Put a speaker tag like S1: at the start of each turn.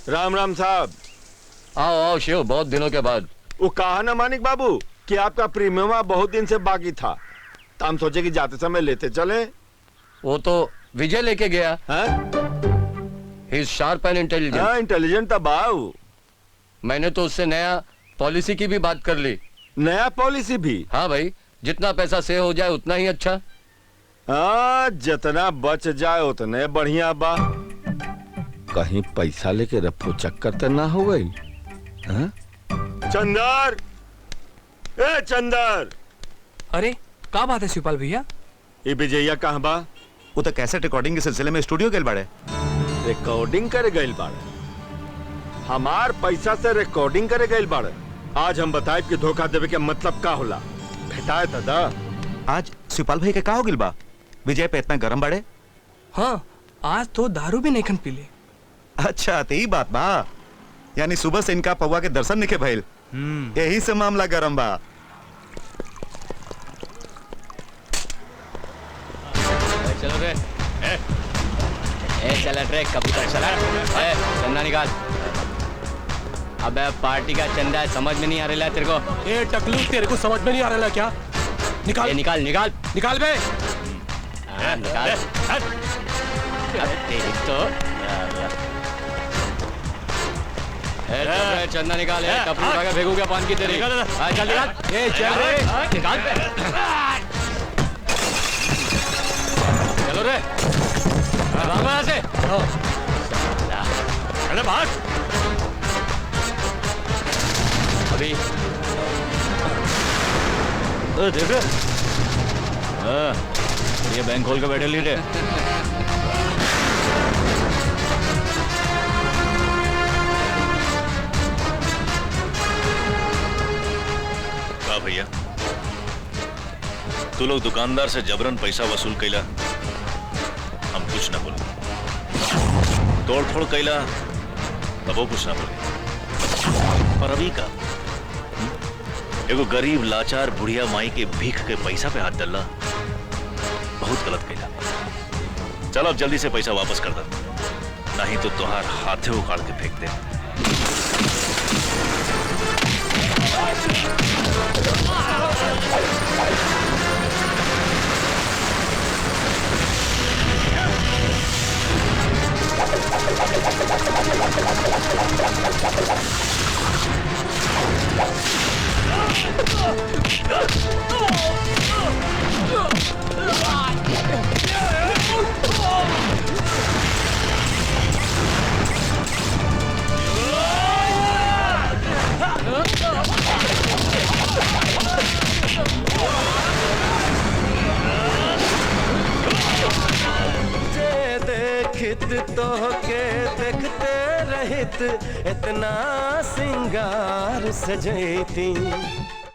S1: राम राम साहब।
S2: आओ आओ शिव, बहुत दिनों के बाद।
S1: वो कहा ना मानिक बाबू कि आपका प्रीमियम बहुत दिन से बाकी था, तो हम सोचे कि जाते समय लेते चले।
S2: वो तो विजय लेके गया। He is sharp and intelligent.
S1: हाँ, इंटेलिजेंट था बाबू।
S2: मैंने तो उससे नया पॉलिसी की भी बात कर ली।
S1: नया पॉलिसी भी?
S2: हाँ भाई, जितना पैसा सेव हो जाए उतना ही अच्छा।
S1: हाँ, जितना बच जाए उतने बढ़िया बा। कहीं पैसा लेके रफू चक्कर तो ना हो गई। हाँ? चंदर, ए चंदर।
S3: अरे क्या बात है शिवपाल भैया?
S1: ये विजया कहाँ बा?
S4: वो तो कैसेट रिकॉर्डिंग के सिलसिले में स्टूडियो गए बाड़े।
S1: रिकॉर्डिंग करे गए बाड़े? हमार पैसा से रिकॉर्डिंग करे गए बाड़े? आज हम बताए कि धोखा देवे के मतलब का होला। भेटाए दादा।
S4: आज शिवपाल भाई के का हो गिल बा? विजय पे इतना गरम बाड़े?
S3: हाँ, आज तो दारू भी नहीं खन पीले।
S4: अच्छा तो यही बात बा। यानी सुबह से इनका पौवा के दर्शन निके भइल, यही से मामला गरम बा।
S2: चलो रे। चल रे कबूतर, चला। चंदा निकाल। अबे पार्टी का चंदा है, समझ में नहीं आ रहा तेरे को?
S5: ए टकलू, तेरे को समझ में नहीं आ रहा क्या? निकाल
S2: निकाल निकाल
S5: निकाल बे।
S2: निकाल। तेरी तो चंदा निकाल। कपड़े उठा के फेंकू क्या पान की तेरी? चल निकाल। ए चल रे, निकाल। चलो रे, भागो यहाँ से। अरे भाग। अभी देख रहे? ये बैंक खोल के बैठे ली रे।
S6: भैया, तू लोग दुकानदार से जबरन पैसा वसूल कैला, हम कुछ ना बोले। तोड़ फोड़ कैला, तब वो कुछ ना बोले। पर अभी का एगो गरीब लाचार बुढ़िया माई के भीख के पैसा पे हाथ डालना बहुत गलत कैला। चल अब जल्दी से पैसा वापस कर दे, नहीं तो तुहार हाथे उखाड़ के फेंक दे।
S7: तो के देखते रहित इतना सिंगार सजैती।